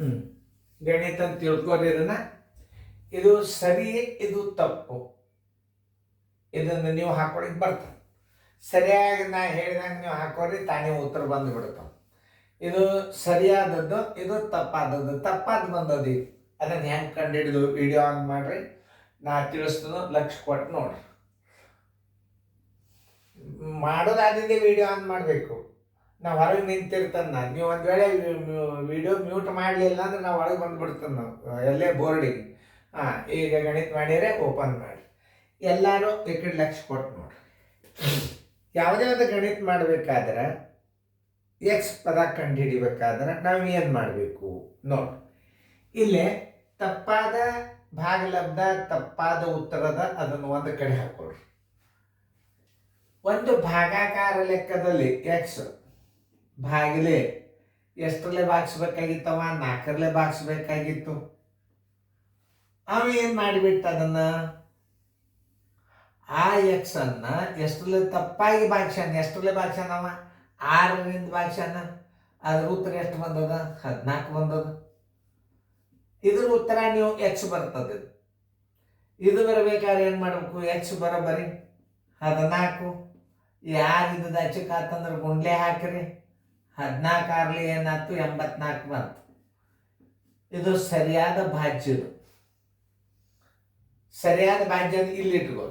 ಹ್ಞೂ ಗಣಿತ ಅಂತ ತಿಳ್ಕೊರಿ ಇದನ್ನ. ಇದು ಸರಿ, ಇದು ತಪ್ಪು, ಇದನ್ನು ನೀವು ಹಾಕೊಳಿಕ್ ಬರ್ತದೆ. ಸರಿಯಾಗಿ ನಾ ಹೇಳಿದಂಗೆ ನೀವು ಹಾಕೋರಿ, ತಾನೇ ಉತ್ತರ ಬಂದು ಬಿಡುತ್ತೆ. ಇದು ಸರಿಯಾದದ್ದು, ಇದು ತಪ್ಪಾದದ್ದು. ತಪ್ಪಾದ ಬಂದದ್ದು ಅದನ್ನು ಹೆಂಗೆ ಕಂಡುಹಿಡಿದು ವಿಡಿಯೋ ಆನ್ ಮಾಡಿರಿ, ನಾ ತಿಳಿಸ್ತದ ಲಕ್ಷ ಕೊಟ್ಟು ನೋಡ್ರಿ. ಮಾಡೋದಾದಿಂದ ವಿಡಿಯೋ ಆನ್ ಮಾಡಬೇಕು. ನಾವು ಹೊರಗೆ ನಿಂತಿರ್ತಂದ, ನೀವು ಒಂದು ವೇಳೆ ವಿಡಿಯೋ ಮ್ಯೂಟ್ ಮಾಡಲಿಲ್ಲ ಅಂದ್ರೆ ನಾವು ಒಳಗೆ ಬಂದುಬಿಡ್ತಂದು, ನಾವು ಎಲ್ಲೇ ಬೋರ್ಡಿಗೆ. ಈಗ ಗಣಿತ ಮಾಡಿದರೆ ಓಪನ್ ಮಾಡಿ, ಎಲ್ಲರೂ ಈ ಕಡೆ ಲಕ್ಷ ಕೊಟ್ಟು ನೋಡ್ರಿ. ಯಾವುದೇ ಒಂದು ಗಣಿತ ಮಾಡಬೇಕಾದ್ರೆ ಎಕ್ಸ್ ಪದ ಕಂಡುಹಿಡಿಬೇಕಾದ್ರೆ ನಾವು ಏನು ಮಾಡಬೇಕು ನೋಡಿ. ಇಲ್ಲೇ ತಪ್ಪಾದ ಭಾಗಲಬ್ಧ, ತಪ್ಪಾದ ಉತ್ತರದ ಅದನ್ನು ಒಂದು ಕಡೆ ಹಾಕೊಳ್ರಿ. ಒಂದು ಭಾಗಾಕಾರ ಲೆಕ್ಕದಲ್ಲಿ ಎಕ್ಸ್ ಭಾಗಿಲೆ ಎಷ್ಟರಲ್ಲೇ ಭಾಗಿಸ್ಬೇಕಾಗಿತ್ತವ? 4ರಲ್ಲೇ ಭಾಗಿಸ್ಬೇಕಾಗಿತ್ತು. ಅವ ಏನು ಮಾಡಿಬಿಟ್ಟು ಅದನ್ನು ಆ ಎಕ್ಸ್ ಅನ್ನ ಎಷ್ಟರಲ್ಲೇ ತಪ್ಪಾಗಿ ಭಾಗ್ಸ್ಯಾನ. ಎಷ್ಟರಲ್ಲೇ ಭಾಗ್ಸ್ಯಾನವ? 6ರಿಂದ ಭಾಗ್ಸ್ಯಾನ. ಅದ್ರ ಉತ್ತರ ಎಷ್ಟು ಬಂದದ? 14 ಬಂದದ. ಇದ್ರ ಉತ್ತರ ನೀವು ಎಕ್ಸ್ ಬರ್ತದೆ. ಇದು ಬರಬೇಕಾದ್ರೆ ಏನು ಮಾಡಬೇಕು? ಎಕ್ಸ್ ಬರೋಬ್ಬರಿ 14. ಯಾರಿದ್ದು ಅಚ್ಚಕಾತಂದ್ರೆ ಗುಂಡ್ಲೆ ಹಾಕಿರಿ. 14 ಏನಾಯ್ತು? 84 ಬಂತು. ಇದು ಸರಿಯಾದ ಭಾಜ್ಯ. ಸರಿಯಾದ ಭಾಜ್ಯ ಇಲ್ಲಿ ಇಟ್ಕೋ.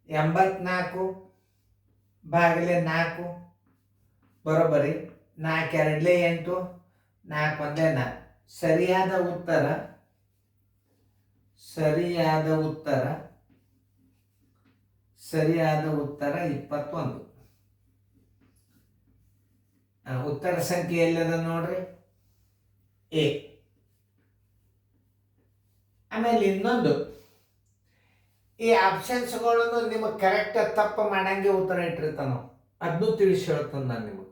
84 ಭಾಗಲೆ 4 ಬರೋಬ್ಬರಿ 4 2 8, 4 1 4. ಸರಿಯಾದ ಉತ್ತರ 21. ಉತ್ತರ ಸಂಖ್ಯೆ ಎಲ್ಲದ ನೋಡ್ರಿ, ಎ. ಆಮೇಲೆ ಇನ್ನೊಂದು, ಈ ಆಪ್ಷನ್ಸ್ಗಳನ್ನು ನಿಮಗೆ ಕರೆಕ್ಟ್ ತಪ್ಪು ಮಾಡಂಗೆ ಉತ್ತರ ಇಟ್ಟಿರ್ತಾನೋ ಅದನ್ನು ತಿಳಿಸಿ ಹೇಳ್ತಾನೆ ನಾನು ನಿಮಗೆ.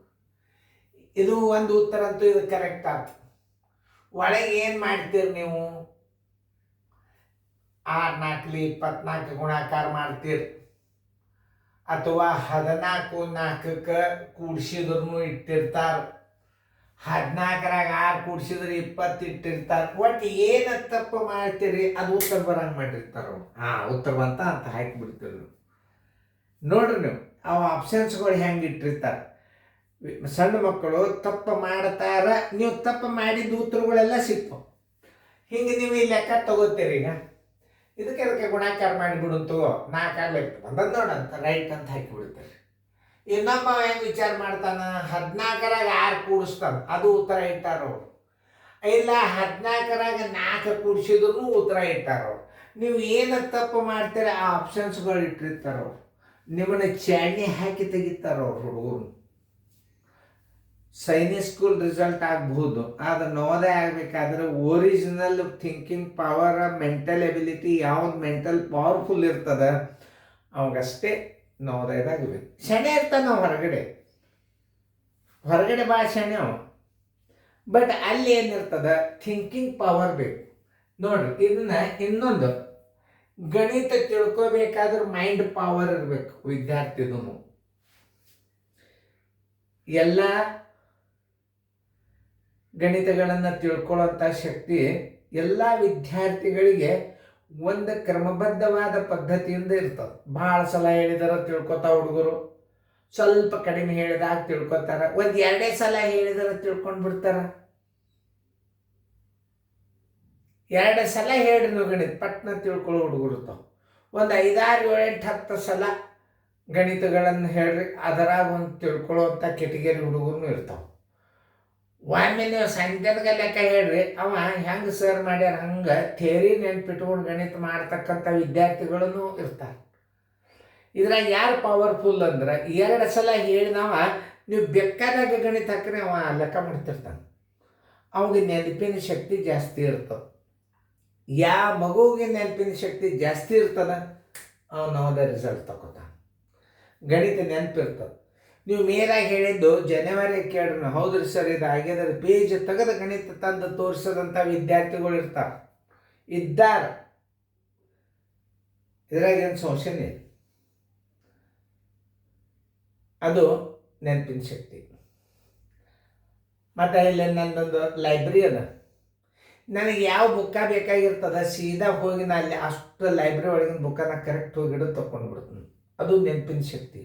ಇದು ಒಂದು ಉತ್ತರ ಅಂತೂ ಇದು ಕರೆಕ್ಟ್ ಆಯ್ತು. ಒಳಗೆ ಏನು ಮಾಡ್ತೀರಿ ನೀವು? 6 4 24 ಗುಣಾಕಾರ ಮಾಡ್ತೀರಿ, ಅಥವಾ 14 4ಕ್ಕೆ ಕೂಡಿಸಿದ್ರು ಇಟ್ಟಿರ್ತಾರ. 14ರಾಗ 6 ಕೂಡಿಸಿದ್ರೆ 20 ಇಟ್ಟಿರ್ತಾರೆ. ಒಟ್ಟು ಏನು ತಪ್ಪು ಮಾಡ್ತೀರಿ ಅದು ಉತ್ತರ ಬರಂಗೆ ಮಾಡಿರ್ತಾರ. ಉತ್ತರ ಬಂತ ಅಂತ ಹಾಕಿಬಿಡ್ತೀರಿ ನೀವು. ನೋಡ್ರಿ ನೀವು ಅವು ಆಪ್ಷನ್ಸ್ಗಳು ಹೆಂಗೆ ಇಟ್ಟಿರ್ತಾರೆ. ಸಣ್ಣ ಮಕ್ಕಳು ತಪ್ಪು ಮಾಡ್ತಾರ, ನೀವು ತಪ್ಪು ಮಾಡಿದ ಉತ್ತರಗಳೆಲ್ಲ ಸಿಗ್ತಾವೆ. ಹಿಂಗೆ ನೀವು ಈ ಲೆಕ್ಕ ತಗೋತೀರಿ. ಈಗ ಇದಕ್ಕೆ ಗುಣಾಕಾರ ಮಾಡಿಬಿಡುತ್ತೋ 4 ಆಗ್ಬೇಕು ಬಂದದ್ದು ನೋಡಂತ ರೈಟ್ ಅಂತ ಹಾಕಿಬಿಡ್ತಾರೆ. ಇನ್ನೊಬ್ಬ ಹೆಂಗೆ ವಿಚಾರ ಮಾಡ್ತಾನ? 14ರಾಗ 6 ಕೂಡಿಸ್ತಾನ, ಅದು ಉತ್ತರ ಇಟ್ಟಾರವ್ರು. ಇಲ್ಲ 14ರಾಗ 4 ಕೂಡಿಸಿದ್ರು ಉತ್ತರ ಇಟ್ಟಾರವ್ರು. ನೀವು ಏನು ತಪ್ಪು ಮಾಡ್ತೀರ ಆ ಆಪ್ಷನ್ಸ್ಗಳು ಇಟ್ಟಿರ್ತಾರವ್ರು. ನಿಮ್ಮನ್ನ ಚಾಣಿ ಹಾಕಿ ತೆಗಿತಾರವ್ರು ಹುಡುಗರು. ಸೈನಿಕ್ ಸ್ಕೂಲ್ ರಿಸಲ್ಟ್ ಆಗ್ಬಹುದು, ಆದರೆ ನವೋದಯ ಆಗಬೇಕಾದ್ರೆ original thinking power, mental ability, ಯಾವ್ದು ಮೆಂಟಲ್ ಪವರ್ಫುಲ್ ಇರ್ತದೆ ಅವಾಗಷ್ಟೇ ನವೋದಯದಾಗ ಬೇಕು. ಶಣೆ ಇರ್ತಾನೆ ನಾವು ಹೊರಗಡೆ ಭಾಳ ಶಣೆ ಅವ. ಬಟ್ ಅಲ್ಲಿ ಏನಿರ್ತದೆ? ಥಿಂಕಿಂಗ್ ಪವರ್ ಬೇಕು. ನೋಡ್ರಿ, ಇದನ್ನ ಇನ್ನೊಂದು ಗಣಿತ ತಿಳ್ಕೋಬೇಕಾದ್ರೆ ಮೈಂಡ್ ಪವರ್ ಇರಬೇಕು ವಿದ್ಯಾರ್ಥಿದು. ಎಲ್ಲ ಗಣಿತಗಳನ್ನು ತಿಳ್ಕೊಳ್ಳೋಂಥ ಶಕ್ತಿ ಎಲ್ಲ ವಿದ್ಯಾರ್ಥಿಗಳಿಗೆ ಒಂದು ಕ್ರಮಬದ್ಧವಾದ ಪದ್ಧತಿಯಿಂದ ಇರ್ತದೆ. ಭಾಳ ಸಲ ಹೇಳಿದಾರ ತಿಳ್ಕೊತಾವ ಹುಡುಗರು, ಸ್ವಲ್ಪ ಕಡಿಮೆ ಹೇಳಿದಾಗ ತಿಳ್ಕೊತಾರ, ಒಂದು 2 ಸಲ ಹೇಳಿದಾರ ತಿಳ್ಕೊಂಡು ಬಿಡ್ತಾರ. 2 ಸಲ ಹೇಳ್ರಿ ನೀವು ಗಣಿತ ಪಟ್ನ ತಿಳ್ಕೊಳ್ಳೋ ಹುಡುಗರು ಇರ್ತಾವೆ. ಒಂದು 5 6 7 8 10 ಸಲ ಗಣಿತಗಳನ್ನು ಹೇಳ್ರಿ, ಅದರಾಗ ಒಂದು ತಿಳ್ಕೊಳ್ಳೋವಂಥ ಕೆಟಗರಿ ಹುಡುಗರು ಇರ್ತಾವೆ. ಒಮ್ಮೆ ನೀವು ಸಂಖ್ಯಾತ್ಮಕ ಲೆಕ್ಕ ಹೇಳ್ರಿ, ಅವ ಹೆಂಗೆ ಸರ್ ಮಾಡ್ಯಾರ ಹಂಗೆ ಥೇರಿ ನೆನ್ಪಿಟ್ಕೊಂಡು ಗಣಿತ ಮಾಡ್ತಕ್ಕಂಥ ವಿದ್ಯಾರ್ಥಿಗಳೂ ಇರ್ತಾರೆ. ಇದ್ರಾಗ ಯಾರು ಪವರ್ಫುಲ್ ಅಂದ್ರೆ 2 ಸಲ ಹೇಳಿದವ ನೀವು ಬೇಕಾದಾಗ ಗಣಿತ ಹಾಕ್ರಿ ಅವ ಲೆಕ್ಕ ಮಾಡ್ತಿರ್ತಾನೆ. ಅವಾಗ ನೆನಪಿನ ಶಕ್ತಿ ಜಾಸ್ತಿ ಇರ್ತದೆ. ಯಾವ ಮಗುವಿಗೆ ನೆನಪಿನ ಶಕ್ತಿ ಜಾಸ್ತಿ ಇರ್ತದೆ ಅವನು ನವೋದಯ ರಿಸಲ್ಟ್ ತಗೋತಾನೆ. ಗಣಿತ ನೆನಪಿರ್ತದೆ. ನೀವು ಮೇಲಾಗಿ ಹೇಳಿದ್ದು ಜನವರಿ ಕೇಳ್ರಿ, ಹೌದ್ರಿ ಸರ್ ಇದು ಆಗ್ಯದ ಪೇಜ್ ತೆಗೆದ ಗಣಿತ ತಂದು ತೋರಿಸೋದಂಥ ವಿದ್ಯಾರ್ಥಿಗಳು ಇದ್ದಾರೆ. ಇದ್ರಾಗ ಏನು ಸಂಶಯ ಇಲ್ಲ. ಅದು ನೆನಪಿನ ಶಕ್ತಿ. ಮತ್ತು ಇಲ್ಲಿ ನನ್ನೊಂದು ಲೈಬ್ರರಿ ಅದ, ನನಗೆ ಯಾವ ಬುಕ್ಕ ಬೇಕಾಗಿರ್ತದ ಸೀದಾ ಹೋಗಿ ನಾ ಅಲ್ಲಿ ಅಷ್ಟು ಲೈಬ್ರರಿ ಒಳಗಿನ ಬುಕ್ಕನ್ನ ಕರೆಕ್ಟ್ ಹೋಗಿ ಹಿಡಿದು ತಗೊಂಡು ಬಿಡ್ತೀನಿ. ಅದು ನೆನಪಿನ ಶಕ್ತಿ.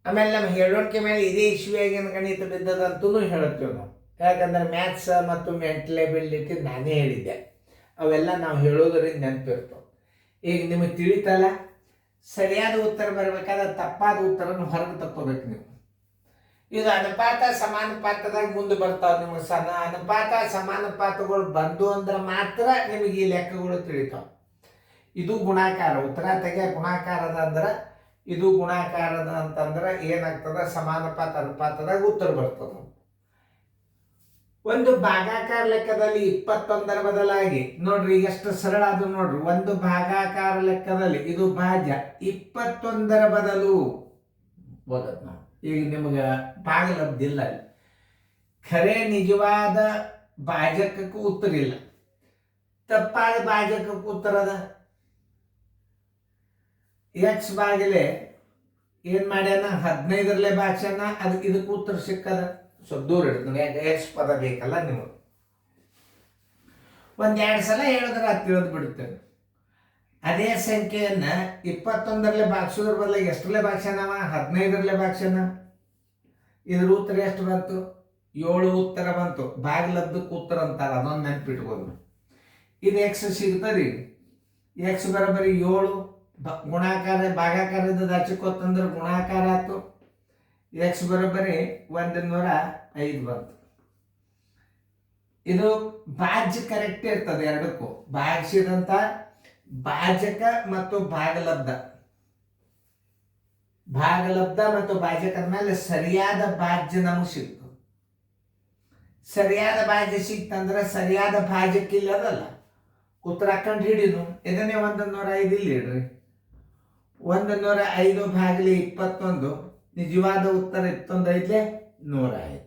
ಆಮೇಲೆ ನಮ್ಮ ಹೇಳೋಣಿಕೆ ಮೇಲೆ ಇದೇ ಇಶ್ಯೂಯಾಗಿನ ಗಣಿತ ಬಿದ್ದದಂತೂ ಹೇಳುತ್ತೇವೆ ನಾವು. ಯಾಕಂದ್ರೆ ಮ್ಯಾಥ್ಸ್ ಮತ್ತು ಮೆಂಟಲ್ ಎಬಿಲಿಟಿ ನಾನೇ ಹೇಳಿದ್ದೆ, ಅವೆಲ್ಲ ನಾವು ಹೇಳೋದ್ರಿಂದ ನೆನಪಿರ್ತವೆ. ಈಗ ನಿಮಗೆ ತಿಳಿತಲ್ಲ, ಸರಿಯಾದ ಉತ್ತರ ಬರಬೇಕಾದ್ರೆ ತಪ್ಪಾದ ಉತ್ತರನ ಹೊರಗೆ ತಕ್ಕೋಬೇಕು ನೀವು. ಇದು ಅನುಪಾತ ಸಮಾನುಪಾತದಾಗ ಮುಂದೆ ಬರ್ತಾವೆ ನಿಮಗೆ. ಅನುಪಾತ ಸಮಾನುಪಾತಗಳು ಬಂದು ಅಂದ್ರೆ ಮಾತ್ರ ನಿಮಗೆ ಈ ಲೆಕ್ಕಗಳು ತಿಳಿತಾವೆ. ಇದು ಗುಣಾಕಾರ, ಉತ್ತರ ತೆಗೆ ಗುಣಾಕಾರದ ಅಂದ್ರೆ ಇದು ಗುಣಾಕಾರದ ಅಂತಂದ್ರೆ ಏನಾಗ್ತದ, ಸಮಾನುಪಾತ ಅನುಪಾತದಾಗ ಉತ್ತರ ಬರ್ತದ. ಒಂದು ಭಾಗಾಕಾರ ಲೆಕ್ಕದಲ್ಲಿ 21ರ ಬದಲಾಗಿ ನೋಡ್ರಿ ಎಷ್ಟು ಸರಳ ಅದು ನೋಡ್ರಿ. ಒಂದು ಭಾಗಾಕಾರ ಲೆಕ್ಕದಲ್ಲಿ ಇದು ಭಾಜ್ಯ 21ರ ಬದಲು ಹೋಗತ್ ನಾವು. ಈಗ ನಿಮ್ಗೆ ಭಾಗಲಬ್ಧಿಲ್ಲ, ಖರೆ ನಿಜವಾದ ಭಾಜಕಕ್ಕೂ ಉತ್ತರ ಇಲ್ಲ, ತಪ್ಪಾದ ಭಾಜಕಕ್ಕೂ ಉತ್ತರ ಅದ. ಎಕ್ಸ್ ಬಾಗಿಲೆ ಏನ್ ಮಾಡ್ಯಾನ, 15ರಲ್ಲೇ ಭಾಷಣ, ಅದಕ್ಕೆ ಇದಕ್ಕೆ ಉತ್ತರ ಸಿಕ್ಕದ. ಸ್ವಲ್ಪ ದೂರ ಇಡ್ತೀನಿ, ಯಾಕೆ ಎಕ್ಸ್ ಪದ ಬೇಕಲ್ಲ ನಿಮಗೆ. 1-2 ಸಲ ಹೇಳಿದ್ರೆ ಅದು ತಿಳಿದು ಬಿಡುತ್ತೇನೆ. ಅದೇ ಸಂಖ್ಯೆಯನ್ನ 21ರಲ್ಲೇ ಭಾಗಿಸೋದ್ರ ಬದಲಾಗಿ ಎಷ್ಟರಲ್ಲೇ ಭಾಷಣವ, 15ರಲ್ಲೇ ಭಾಷಣ. ಇದ್ರ ಉತ್ತರ ಎಷ್ಟು ಬಂತು, 7 ಉತ್ತರ ಬಂತು. ಭಾಗಲಬ್ಧಕ್ಕೆ ಉತ್ತರ ಅಂತಾರೆ, ಅದೊಂದು ನೆನಪಿಟ್ಕೊಂಡು. ಇದು ಎಕ್ಸ್ ಸಿಗ್ತದೆ. ಎಕ್ಸ್ ಬರೋಬ್ಬರಿ 7 ಗುಣಾಕಾರ ಭಾಗಾಕಾರದ ಹಚ್ಚಿಕೊತ್ತಂದ್ರೆ ಗುಣಾಕಾರ ಆಯ್ತು. ಎಕ್ಸ್ ಬರೋಬ್ಬರಿ 105 ಬಂತು. ಇದು ಭಾಜ್ಯ ಕರೆಕ್ಟ್ ಇರ್ತದೆ ಎರಡಕ್ಕೂ. ಭಾಗಿಸಿದಂತ ಭಾಜಕ ಮತ್ತು ಭಾಗಲಬ್ಧ, ಭಾಗಲಬ್ಧ ಮತ್ತು ಭಾಜಕದ ಮೇಲೆ ಸರಿಯಾದ ಭಾಜ್ಯ ನಮಗೆ ಸಿಕ್ತು. ಸರಿಯಾದ ಭಾಜ್ಯ ಸಿಕ್ತಂದ್ರೆ ಸರಿಯಾದ ಭಾಜಕ ಇಲ್ಲದಲ್ಲ, ಉತ್ತರ ಹಾಕೊಂಡು ಹಿಡಿದು ಇದನ್ನೇ 105 ಇಲ್ಲಿ ಇಡ್ರಿ. 105 ಭಾಗಲಿ 21, ನಿಜವಾದ ಉತ್ತರ 25 105.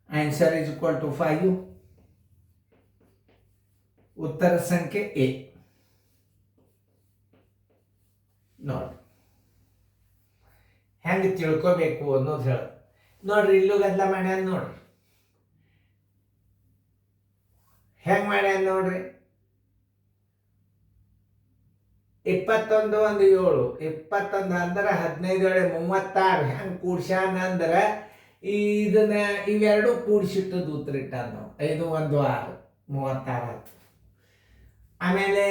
Answer is equal to 5. ಉತ್ತರ ಸಂಖ್ಯೆ ಎ. ನೋಡಿ ಹೆಂಗೆ ತಿಳ್ಕೋಬೇಕು ಅನ್ನೋದು ಹೇಳ. ನೋಡ್ರಿ ಇಲ್ಲೂ ಗದ್ದಲ ಮಾಡ್ಯಾನ, ನೋಡ್ರಿ ಹೆಂಗ್ ಮಾಡ್ಯಾನ ನೋಡ್ರಿ. 21 1 7, 21 ಅಂದ್ರೆ 15 36. ಹೆಂಗ್ ಕೂಡ್ಸ್ಯಾನ ಅಂದ್ರೆ ಇದನ್ನ ಇವೆರಡು ಕೂಡಿಸಿಟ್ಟದ್ದು ಉತ್ತರ ಇಟ್ಟಾನ ನಾವು. 5 1 6 36. ಆಮೇಲೆ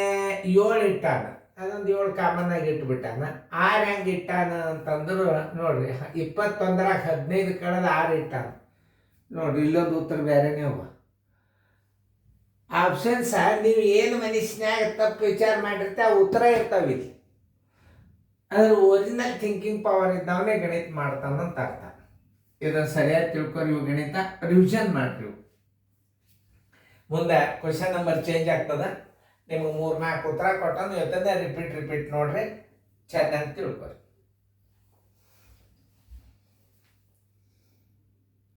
7 ಇಟ್ಟಾನ, ಅದೊಂದು 7 ಕಾಮನ್ ಆಗಿ ಇಟ್ಬಿಟ್ಟಾನ. 6 ಹೆಂಗೆ ಇಟ್ಟಾನ ಅಂತಂದ್ರು ನೋಡ್ರಿ, 21ರಾಗ 15 ಕಳೆದ 6 ಇಟ್ಟಾನ. ನೋಡ್ರಿ ಇಲ್ಲೊಂದು ಉತ್ತರ ಬೇರೆನೇ ಅವ. ಆಪ್ಷನ್ಸ್ ನೀವು ಏನು ಮನುಷ್ಯನಾಗ ತಪ್ಪು ವಿಚಾರ ಮಾಡಿರ್ತೆ ಆ ಉತ್ತರ ಇರ್ತಾವ ಇಲ್ಲಿ. ಅದ್ರ ಒರಿಜಿನಲ್ ಥಿಂಕಿಂಗ್ ಪವರ್ ಇದ್ದವನೇ ಗಣಿತ ಮಾಡ್ತಾನಂತ ಅರ್ಥ. ಇದನ್ನು ಸರಿಯಾಗಿ ತಿಳ್ಕೊರಿ. ಇವು ಗಣಿತ ರಿವಿಷನ್ ಮಾಡ್ರಿ. ಮುಂದೆ ಕ್ವಶನ್ ನಂಬರ್ ಚೇಂಜ್ ಆಗ್ತದ. ನಿಮ್ಗೆ 3-4 ಉತ್ತರ ಕೊಟ್ಟ ರಿಪೀಟ್ ನೋಡ್ರಿ, ಚೆನ್ನಾಗಿ ತಿಳ್ಕೊರಿ.